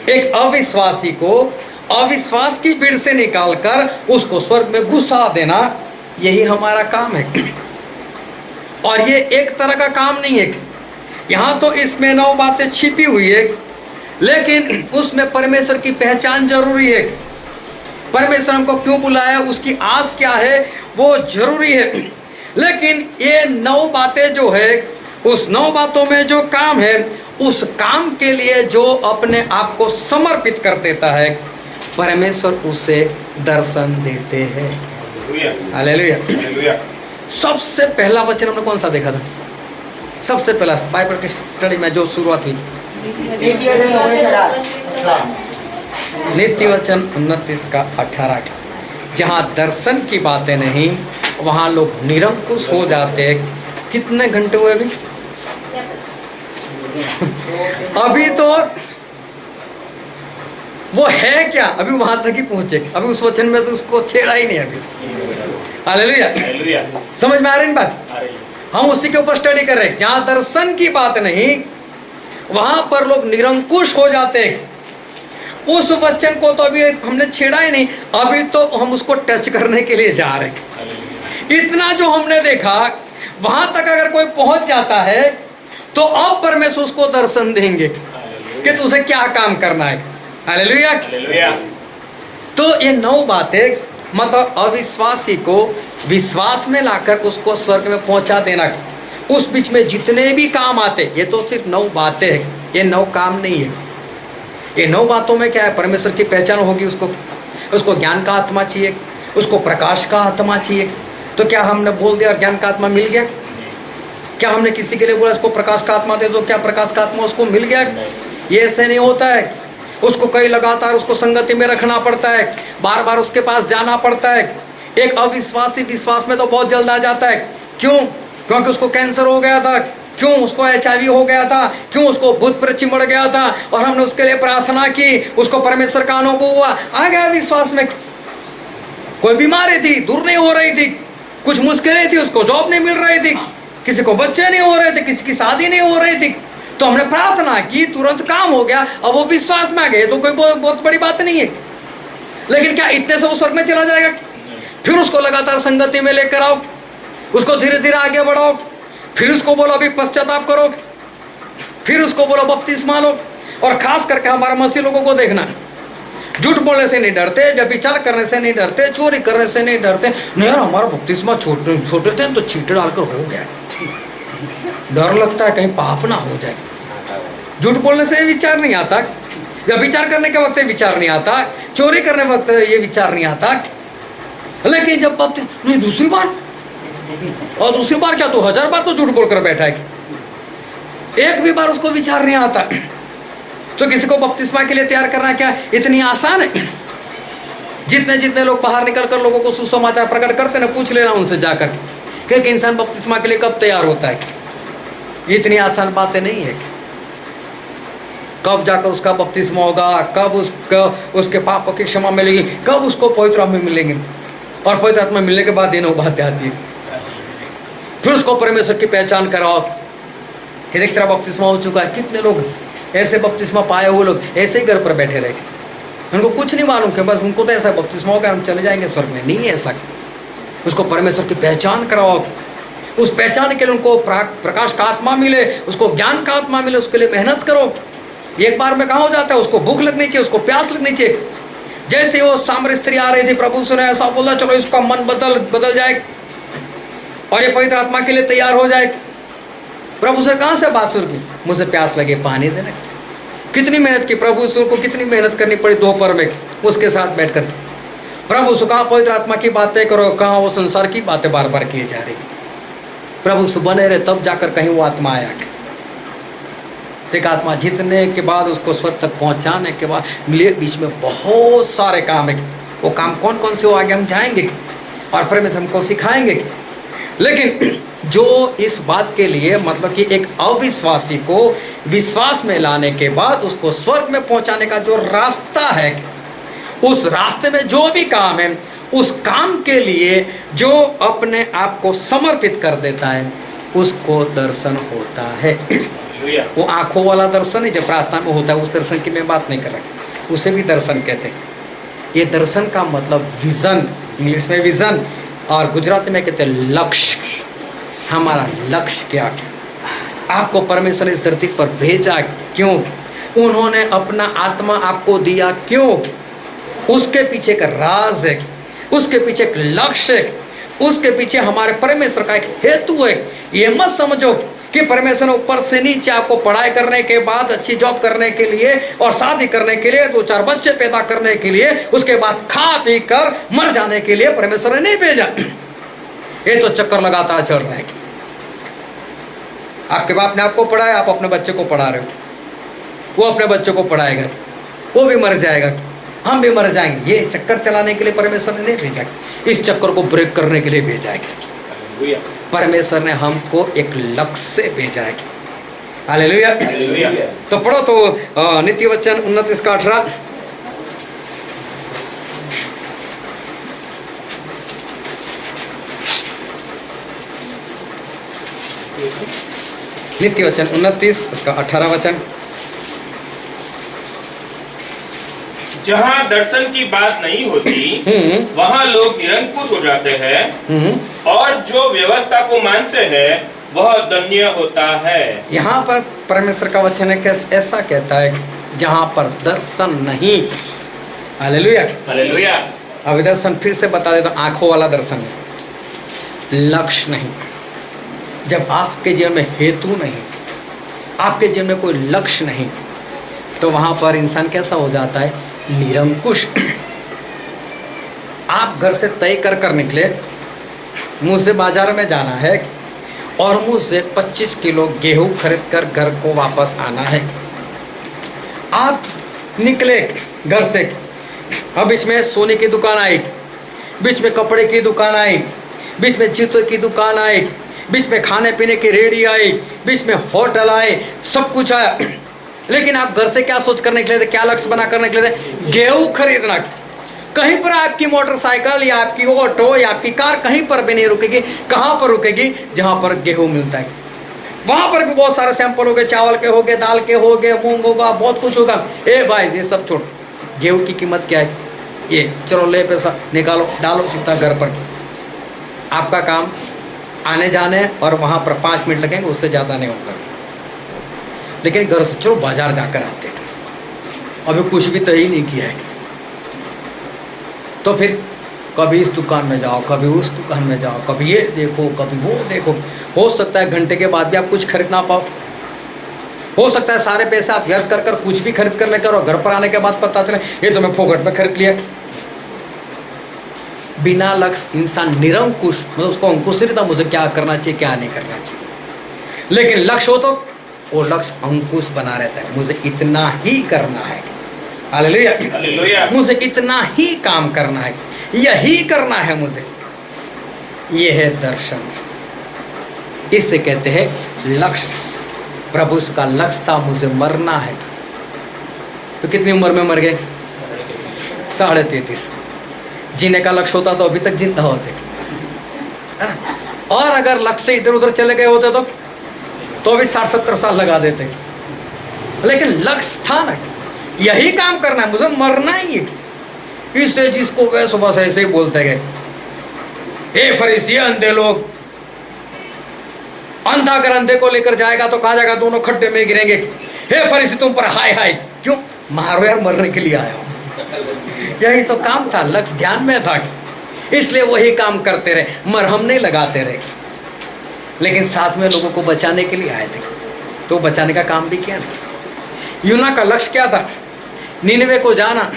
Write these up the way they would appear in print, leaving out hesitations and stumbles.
एक अविश्वासी को अविश्वास की भीड़ से निकालकर उसको स्वर्ग में घुसा देना, यही हमारा काम है। और ये एक तरह का काम नहीं है। यहाँ तो इसमें 9 बातें छिपी हुई है, लेकिन उसमें परमेश्वर की पहचान जरूरी है। परमेश्वर हमको क्यों बुलाया, उसकी आस क्या है, वो जरूरी है। लेकिन ये 9 बातें जो है, उस 9 बातों में जो काम है, उस काम के लिए जो अपने आप को समर्पित कर देता है, परमेश्वर उसे दर्शन देते हैं। हालेलुया। सबसे पहला वचन हमने कौन सा देखा था? सबसे पहला बाइबल की स्टडी में जो शुरुआत हुई, नीति वचन 29:18, जहाँ दर्शन की बातें नहीं, वहाँ लोग निरंकुश हो जाते हैं। कितने घंटे हुए अभी? अभी तो वो है क्या, अभी वहां तक ही पहुंचे, अभी उस वचन में तो उसको छेड़ा ही नहीं अभी। हालेलुया। समझ में आ रही है बात? हम उसी के ऊपर स्टडी कर रहे हैं। जहां दर्शन की बात नहीं, वहां पर लोग निरंकुश हो जाते हैं। उस वचन को तो अभी हमने छेड़ा ही नहीं, अभी तो हम उसको टच करने के लिए जा रहे हैं। इतना जो हमने देखा, वहां तक अगर कोई पहुंच जाता है तो अब परमेश्वर उसको दर्शन देंगे कि तुझे क्या काम करना है। हालेलुया। तो ये 9 बातें, मतलब अविश्वासी को विश्वास में लाकर उसको स्वर्ग में पहुंचा देना। उस बीच में जितने भी काम आते, ये तो सिर्फ 9 बातें हैं, ये 9 काम नहीं है। ये 9 बातों में क्या है? परमेश्वर की पहचान होगी, उसको ज्ञान का आत्मा चाहिए, उसको प्रकाश का आत्मा चाहिए। तो क्या हमने बोल दिया ज्ञान का आत्मा मिल गया? क्या हमने किसी के लिए बोला इसको प्रकाश का आत्मा दे दो, क्या प्रकाश का आत्मा उसको मिल गया? ये ऐसे नहीं होता है। उसको कई लगातार उसको संगति में रखना पड़ता है, बार बार उसके पास जाना पड़ता है। एक अविश्वासी विश्वास में तो बहुत जल्द आ जाता है। क्यों? क्योंकि उसको कैंसर हो गया था, क्यों उसको HIV हो गया था, क्यों उसको भूत प्रेत चिमड़ गया था, और हमने उसके लिए प्रार्थना की, उसको परमेश्वर का अनुभव हुआ, आ गया विश्वास में। कोई बीमारी थी, दूर नहीं हो रही थी, कुछ मुश्किलें थी, उसको जॉब नहीं मिल रही थी, किसी को बच्चे नहीं हो रहे थे, किसी की शादी नहीं हो रही थी, तो हमने प्रार्थना की, तुरंत काम हो गया, अब वो विश्वास में आ गए। तो कोई बहुत बड़ी बात नहीं है। लेकिन क्या इतने से वो स्वर्ग में चला जाएगा? फिर उसको लगातार संगति में लेकर आओ, उसको धीरे धीरे आगे बढ़ाओ, फिर उसको बोलो अभी पश्चाताप करो, फिर उसको बोलो बपतिस्मा लो। और खास करके हमारे मसीह लोगों को देखना, झूठ बोलने से नहीं डरते, व्यभिचार करने से नहीं डरते, चोरी करने से नहीं डरते। नहीं यार, हमारा बपतिस्मा छोटे थे तो चीटे डालकर हो गया, डर लगता है कहीं पाप ना हो जाए। झूठ बोलने से ये विचार नहीं आता, व्यभिचार करने के वक्त ये विचार नहीं आता, चोरी करने वक्त ये विचार नहीं आता। लेकिन जब नहीं, दूसरी बार, और दूसरी बार क्या, तो 1000 बार तो झूठ बोलकर बैठा है, एक भी बार उसको विचार नहीं आता। तो किसी को बपतिस्मा के लिए तैयार करना क्या इतनी आसान है? जितने लोग बाहर निकल कर लोगों को सुसमाचार प्रकट करते ना, पूछ लेना उनसे जाकर कि इंसान बपतिस्मा के लिए कब तैयार होता है। इतनी आसान बातें नहीं है। कब जाकर उसका बपतिस्मा होगा, कब उसके पापों की क्षमा मिलेगी, कब उसको पवित्र आत्मा मिलेंगे, और पवित्र आत्मा मिलने के बाद ये 9 बातें आती है। फिर उसको परमेश्वर की पहचान कराओ कि देख तेरा बपतिस्मा हो चुका है। कितने लोग ऐसे बपतिस्मा पाए हुए लोग ऐसे ही घर पर बैठे रहे, उनको कुछ नहीं मालूम कि बस उनको तो ऐसा बपतिस्मा होगा हम चले जाएंगे स्वर्ग में। नहीं है ऐसा। उसको परमेश्वर की पहचान कराओ, उस पहचान के लिए उनको प्रकाश का आत्मा मिले, उसको ज्ञान का आत्मा मिले, उसके लिए मेहनत करो। एक बार में कहाँ हो जाता है? उसको भूख लगनी चाहिए, उसको प्यास लगनी चाहिए। जैसे वो सामरी स्त्री आ रही थी, प्रभु से ऐसा बोला चलो इसका मन बदल जाए और ये पवित्र आत्मा के लिए तैयार हो जाए। प्रभु से कहाँ से बात शुरू की? मुझे प्यास लगे, पानी देना। कितनी मेहनत की प्रभु को, कितनी मेहनत करनी पड़ी दोपहर में उसके साथ बैठकर। प्रभु से कहाँ पवित्र आत्मा की बातें करो, कहाँ वो संसार की बातें बार बार किए जा रही। प्रभु से बने रहे, तब जाकर कहीं वो आत्मा आया। एक आत्मा जीतने के बाद उसको स्वर्ग तक पहुंचाने के बाद मिले, बीच में बहुत सारे काम है। वो काम कौन कौन से, वो आगे हम जाएंगे और परमेश्वर हमको सिखाएंगे। लेकिन जो इस बात के लिए, मतलब कि एक अविश्वासी को विश्वास में लाने के बाद उसको स्वर्ग में पहुंचाने का जो रास्ता है, उस रास्ते में जो भी काम है, उस काम के लिए जो अपने आप को समर्पित कर देता है, उसको दर्शन होता है। वो आंखों वाला दर्शन है जो प्रार्थना में होता है, उस दर्शन की मैं बात नहीं कर रहा, उसे भी दर्शन कहते हैं। ये दर्शन का मतलब विजन, इंग्लिश में विजन और गुजराती में कहते हैं लक्ष्य। हमारा लक्ष्य क्या है? आपको परमेश्वर इस धरती पर भेजा क्यों? उन्होंने अपना आत्मा आपको दिया क्यों? उसके पीछे का राज है, उसके पीछे एक लक्ष्य है, उसके पीछे हमारे परमेश्वर का एक हेतु है। ये मत समझो कि परमेश्वर ने ऊपर से नीचे आपको पढ़ाई करने के बाद अच्छी जॉब करने के लिए और शादी करने के लिए 2-4 बच्चे पैदा करने के लिए उसके बाद खा पी कर मर जाने के लिए परमेश्वर ने नहीं भेजा। ये तो चक्कर लगातार चल रहा है। आपके बाप ने आपको पढ़ाया, आप अपने बच्चे को पढ़ा रहे हो, वो अपने बच्चों को पढ़ाएगा, वो भी मर जाएगा, हम भी मर जाएंगे। ये चक्कर चलाने के लिए परमेश्वर ने नहीं भेजा, इस चक्कर को ब्रेक करने के लिए भेजा है। परमेश्वर ने हमको एक लक्ष्य से भेजा है। हालेलुया। तो पढ़ो तो नीति वचन 29:18। नीति वचन 29 उसका 18 वचन। जहाँ दर्शन की बात नहीं होती वहाँ लोग निरंकुश हो जाते हैं और जो व्यवस्था को मानते हैं वह धन्य होता है। यहाँ पर परमेश्वर का वचन है कि ऐसा कहता है जहाँ पर दर्शन नहीं। Hallelujah hallelujah. अब दर्शन फिर से बता देता, आंखों वाला दर्शन है, लक्ष्य नहीं। जब आपके जीवन में हेतु नहीं, आपके जीवन में कोई लक्ष्य नहीं, तो वहाँ पर इंसान कैसा हो जाता है? निरंकुश। आप घर से तय कर कर निकले, मुझसे बाजार में जाना है और मुझसे 25 किलो गेहूं खरीद कर घर को वापस आना है। आप निकले घर से, अब बीच में सोने की दुकान आई, बीच में कपड़े की दुकान आई, बीच में जूतों की दुकान आई, बीच में खाने पीने की रेडी आई, बीच में होटल आए, सब कुछ आया। लेकिन आप घर से क्या सोच कर निकले थे? क्या लक्ष्य बना कर निकले थे? गेहूं खरीदना। कहीं पर आपकी मोटरसाइकिल या आपकी ऑटो या आपकी कार कहीं पर भी नहीं रुकेगी। कहाँ पर रुकेगी? जहाँ पर गेहूं मिलता है। वहाँ पर भी बहुत सारे सैंपल हो गए, चावल के हो गए, दाल के हो गए, मूंग होगा, बहुत कुछ होगा। ए भाई ये सब छोड़, गेहूं की कीमत क्या है? ये चलो ले पैसा निकालो, डालो सीधा घर पर। आपका काम आने जाने और वहाँ पर 5 मिनट लगेंगे, उससे ज़्यादा नहीं होगा। लेकिन घर से चलो बाजार जाकर आते, अभी कुछ भी तय ही नहीं किया है, तो फिर कभी इस दुकान में जाओ, कभी उस दुकान में जाओ, कभी ये देखो, कभी वो देखो। हो सकता है घंटे के बाद भी आप कुछ खरीद ना पाओ, हो सकता है सारे पैसे आप व्यर्थ कर कर कुछ भी खरीद कर लेकर और घर पर आने के बाद पता चले ये तो मैं फोकट में खरीद लिया। बिना लक्ष्य इंसान निरंकुश, मतलब उसको अंकुश नहीं था मुझे क्या करना चाहिए क्या नहीं करना चाहिए। लेकिन लक्ष्य हो तो वो लक्ष्य अंकुश बना रहता है, मुझे इतना ही करना है। Hallelujah hallelujah. मुझे इतना ही काम करना है, यही करना है मुझे। ये है दर्शन, इससे कहते हैं लक्ष्य। प्रभु का लक्ष्य था मुझे मरना है, तो कितनी उम्र में मर गए? 33.5। जीने का लक्ष्य होता तो अभी तक जिंदा होते, है ना? और अगर लक्ष्य इधर उधर चले गए होते तो भी 60-70 साल लगा देते। लेकिन लक्ष्य था ना, यही काम करना है, मुझे मरना ही है। इसलिए जिसको वैसे बस ऐसे ही बोलते गए, हे फरीसी अंधे लोग, अंधा अगर अंधे को लेकर जाएगा तो कहा जाएगा दोनों खड्डे में गिरेंगे। हे फरीसी तुम पर हाय हाय, क्यों? मारो यार, मरने के लिए आया हो। यही तो काम था, लक्ष्य ध्यान में था, इसलिए वही काम करते रहे, मरहम नहीं लगाते रहे। लेकिन साथ में लोगों को बचाने के लिए आए थे, तो बचाने का काम भी किया ना। यूना का लक्ष्य क्या था? निनवे को जाना।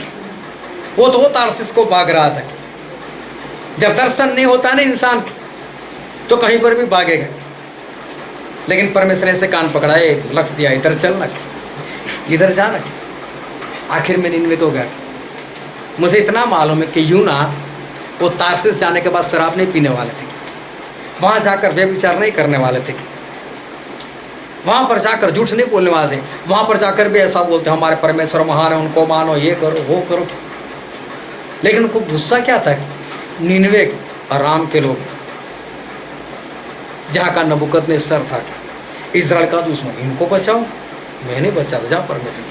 वो तो तारसीस को भाग रहा था। जब दर्शन नहीं होता ना इंसान तो कहीं पर भी भागेगा। लेकिन परमेश्वर ने कान पकड़ा, एक लक्ष्य दिया, इधर चलना, इधर जाना। आखिर में निनवे को गया। मुझे इतना मालूम है कि यूना वो तारसीस जाने के बाद शराब नहीं पीने वाले थे, वहाँ जाकर व्यभिचार नहीं करने वाले थे, वहाँ पर जाकर झूठ नहीं बोलने वाले थे, वहाँ पर जाकर भी ऐसा बोलते हमारे परमेश्वर महान है, उनको मानो, ये करो वो करो। लेकिन उनको गुस्सा क्या था? निनवे आराम के लोग, जहाँ का नबूकदनेस्सर था, इजराइल का दुश्मन, इनको बचाओ, मैं नहीं बचाता, जाओ परमेश्वर,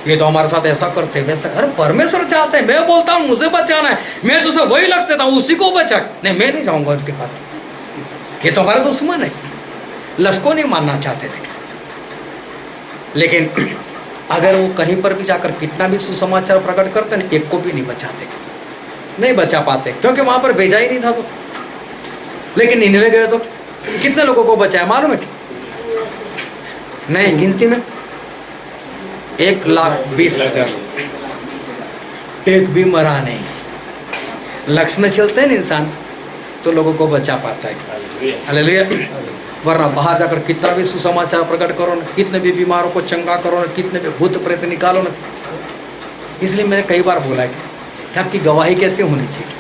ये तो हमारे साथ ऐसा करते वैसा। अरे परमेश्वर चाहते हैं, मैं बोलता हूँ मुझे बचाना है, मैं तुझे वही लक्ष्य देता हूँ, उसी को बचा, नहीं मैं नहीं जाऊंगा उसके पास, ये तो हमारा दुश्मन है। लक्ष्य को नहीं मानना चाहते थे, लेकिन अगर वो कहीं पर भी जाकर कितना भी सुसमाचार प्रकट करते ना, एक को भी नहीं बचाते, नहीं बचा पाते, क्योंकि वहां पर भेजा ही नहीं था। तो लेकिन निनवे गए तो कितने लोगों को बचाया मालूम है? नहीं, गिनती में 1,20,000, एक भी मरा नहीं। लक्ष्य में चलते हैं ना इंसान तो लोगों को बचा पाता है। हालेलुया। वरना बाहर जाकर कितना भी सुसमाचार प्रकट करो ना, कितने भी बीमारों को चंगा करो ना, कितने भी भूत प्रेत निकालो ना। इसलिए मैंने कई बार बोला है कि आपकी गवाही कैसे होनी चाहिए,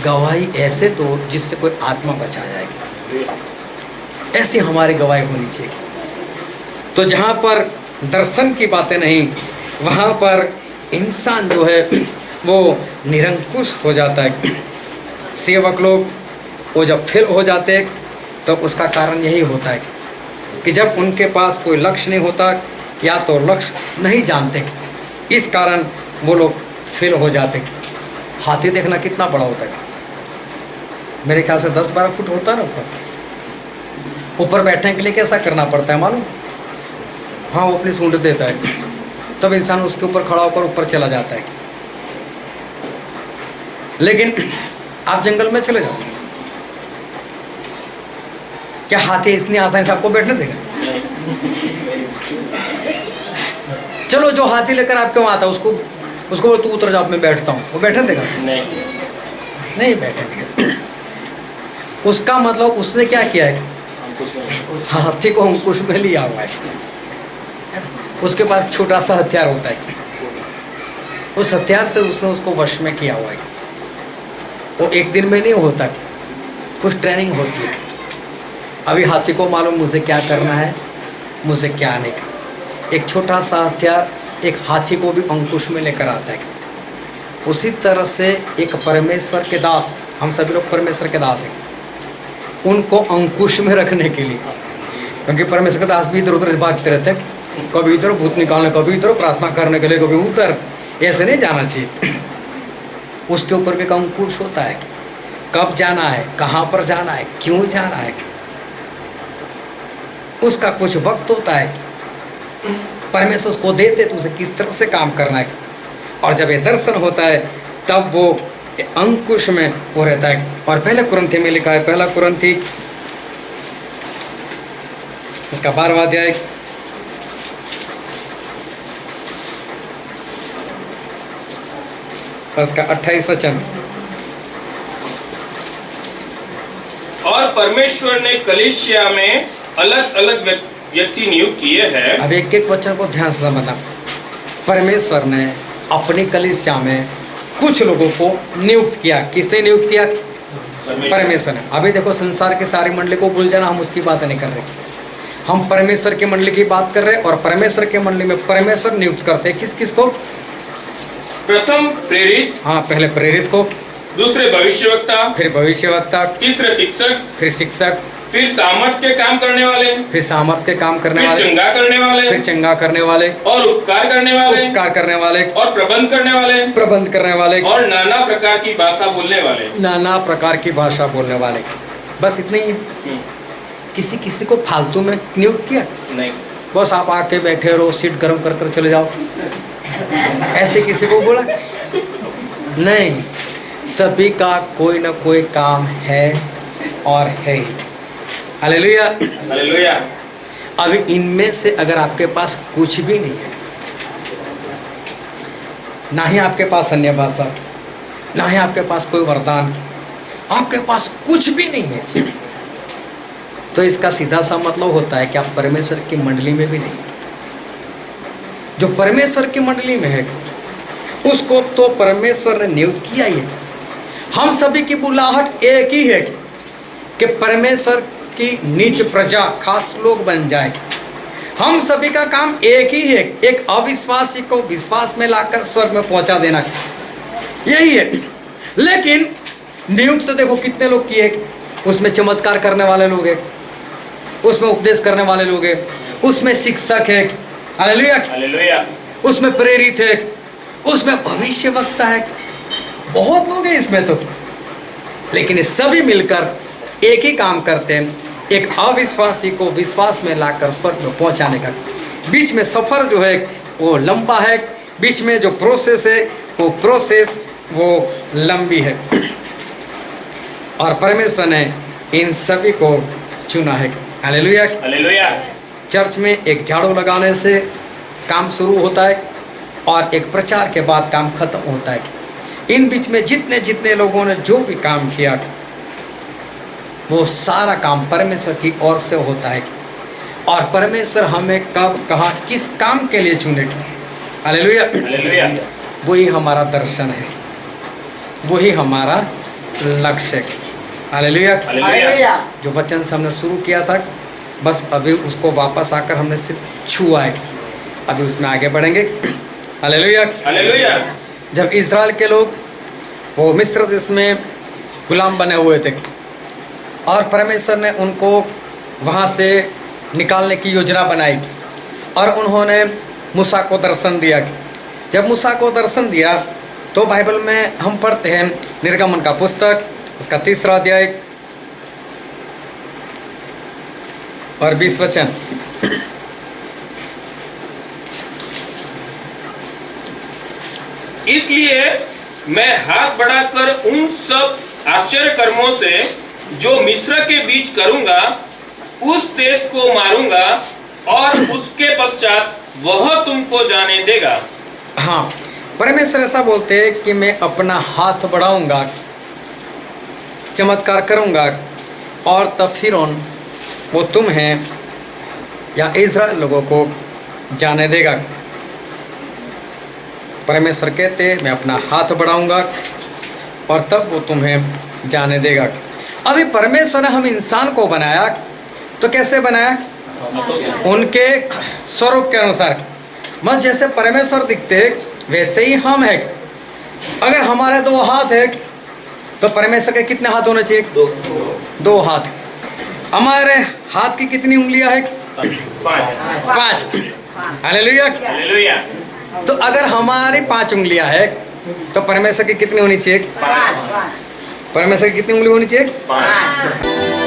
गवाही ऐसे दो जिससे कोई आत्मा बचा जाएगी, ऐसी हमारी गवाही होनी चाहिए। तो जहाँ पर दर्शन की बातें नहीं, वहाँ पर इंसान जो है वो निरंकुश हो जाता है। सेवक लोग वो जब फेल हो जाते हैं तो उसका कारण यही होता है कि जब उनके पास कोई लक्ष्य नहीं होता, या तो लक्ष्य नहीं जानते, इस कारण वो लोग फेल हो जाते। हाथी देखना कितना बड़ा होता है, मेरे ख्याल से 10-12 फुट होता है ना ऊपर बैठने के लिए कैसा करना पड़ता है मालूम? हाँ, वो अपनी सूंड देता है, तब इंसान उसके ऊपर खड़ा होकर ऊपर चला जाता है। लेकिन आप जंगल में चले जाओ, क्या हाथी इतनी आसानी से आपको बैठने देगा? चलो, जो हाथी लेकर आपके वहां आता है उसको तू उतर जाओ, मैं बैठता हूँ, वो बैठने देगा? नहीं बैठने देगा। उसका मतलब उसने क्या किया है? हाथी को अंकुश में लिया हुआ है। उसके पास छोटा सा हथियार होता है, उस हथियार से उसने उसको वश में किया हुआ है। वो एक दिन में नहीं होता, कुछ ट्रेनिंग होती है। अभी हाथी को मालूम मुझे क्या करना है, मुझे क्या नहीं। एक छोटा सा हथियार एक हाथी को भी अंकुश में लेकर आता है। उसी तरह से एक परमेश्वर के दास, हम सभी लोग परमेश्वर के दास हैं, उनको अंकुश में रखने के लिए, क्योंकि परमेश्वर के दास भी इधर उधर भागते रहते हैं, कभी इधर भूत निकालने, कभी इधर प्रार्थना करने के लिए, कभी उधर, ऐसे नहीं जाना चाहिए। उसके ऊपर भी एक अंकुश होता है, कब जाना है, कहाँ पर जाना है, क्यों जाना है, उसका कुछ वक्त होता है। परमेश्वर उसको देते तो उसे किस तरह से काम करना है, और जब ये दर्शन होता है तब वो अंकुश में वो रहता है। और पहले कुरिन्थी में लिखा है, पहला कुरिन्थी इसका 12वां अध्याय उसका 28 वचन। और परमेश्वर ने कलीसिया में अलग अलग व्यक्ति नियुक्त किए हैं। अब एक एक वचन को ध्यान से समझना। परमेश्वर ने अपनी कलीसिया में कुछ लोगों को नियुक्त किया। किसे नियुक्त किया? परमेश्वर ने। अभी देखो, संसार के सारी मंडली को भूल जाना, हम उसकी बात नहीं कर रहे, हम परमेश्वर की मंडली की बात कर रहे हैं। और परमेश्वर की मंडली में परमेश्वर नियुक्त करते हैं किस किस को? प्रथम प्रेरित, हाँ, पहले प्रेरित को, दूसरे भविष्यवक्ता, फिर भविष्यवक्ता, तीसरे शिक्षक, फिर शिक्षक, फिर सामर्थ के काम करने वाले, फिर सामर्थ के काम करने फिर वाले, चंगा करने वाले, फिर चंगा करने वाले, और उपकार करने वाले, उपकार करने वाले, और प्रबंध करने वाले, प्रबंध करने वाले, और नाना प्रकार की भाषा बोलने वाले। नाना प्रकार की भाषा बोलने वाले। बस इतना ही है। किसी किसी को फालतू में नियुक्त किया नहीं, बस आप आके बैठे रहो, सीट गर्म कर कर चले जाओ, ऐसे किसी को बोला नहीं। सभी का कोई ना कोई काम है और है ही। Hallelujah, hallelujah. अभी इनमें से अगर आपके पास कुछ भी नहीं है, ना ही आपके पास अन्य भाषा, ना ही आपके पास कोई वरदान, आपके पास कुछ भी नहीं है, तो इसका सीधा सा मतलब होता है कि आप परमेश्वर की मंडली में भी नहीं। जो परमेश्वर की मंडली में है उसको तो परमेश्वर ने नियुक्त किया ही है। हम सभी की बुलाहट एक ही है कि परमेश्वर की नीच प्रजा खास लोग बन जाए। हम सभी का काम एक ही है, एक अविश्वासी को विश्वास में लाकर स्वर्ग में पहुंचा देना, यही है। लेकिन नियुक्त तो देखो कितने लोग किए, उसमें चमत्कार करने वाले लोग हैं, उसमें उपदेश करने वाले लोग हैं, उसमें शिक्षक है, हालेलुया, हालेलुया, उसमें प्रेरित है, उसमें भविष्य वक्ता है, बहुत लोग हैं इसमें तो। लेकिन ये सभी मिलकर एक ही काम करते हैं, एक अविश्वासी को विश्वास में लाकर स्वर्ग में पहुंचाने का। बीच में सफर जो है वो लंबा है, बीच में जो प्रोसेस है वो लंबी है, और परमेश्वर ने इन सभी को चुना है। Hallelujah, hallelujah. चर्च में एक झाड़ू लगाने से काम शुरू होता है और एक प्रचार के बाद काम खत्म होता है। इन बीच में जितने जितने लोगों ने जो भी काम किया वो सारा काम परमेश्वर की ओर से होता है, और परमेश्वर हमें कब कहाँ किस काम के लिए चुनेगा, हालेलुया, हालेलुया, वही हमारा दर्शन है, वही हमारा लक्ष्य है। हालेलुया, हालेलुया, जो वचन से हमने शुरू किया था, बस अभी उसको वापस आकर हमने सिर्फ छुआ है, अभी उसमें आगे बढ़ेंगे। Hallelujah, hallelujah. जब इज़राइल के लोग वो मिस्र देश में गुलाम बने हुए थे और परमेश्वर ने उनको वहाँ से निकालने की योजना बनाई और उन्होंने मूसा को दर्शन दिया। जब मूसा को दर्शन दिया तो बाइबल में हम पढ़ते हैं निर्गमन का पुस्तक, उसका 3रा अध्याय और 20 वचन। इसलिए मैं हाथ बढ़ाकर उन सब आश्चर्य कर्मों से जो मिस्र के बीच करूंगा उस देश को मारूंगा और उसके पश्चात वह तुमको जाने देगा। हाँ, परमेश्वर ऐसा बोलते हैं कि मैं अपना हाथ बढ़ाऊंगा, चमत्कार करूंगा, और तब फिरौन वो तुम्हें या इज़राइल लोगों को जाने देगा। परमेश्वर कहते हैं मैं अपना हाथ बढ़ाऊंगा और तब वो तुम्हें जाने देगा। अभी परमेश्वर ने हम इंसान को बनाया तो कैसे बनाया? उनके स्वरूप के अनुसार। मन जैसे परमेश्वर दिखते हैं वैसे ही हम हैं। अगर हमारे 2 हाथ है तो परमेश्वर के कितने हाथ होने चाहिए? 2 हाथ। हमारे हाथ की कितनी उंगलियां हैं? 5। Hallelujah, hallelujah. तो अगर हमारी 5 उंगलियां है तो परमेश्वर की कितनी होनी चाहिए? 5। परमेश्वर की कितनी उंगली होनी चाहिए? 5।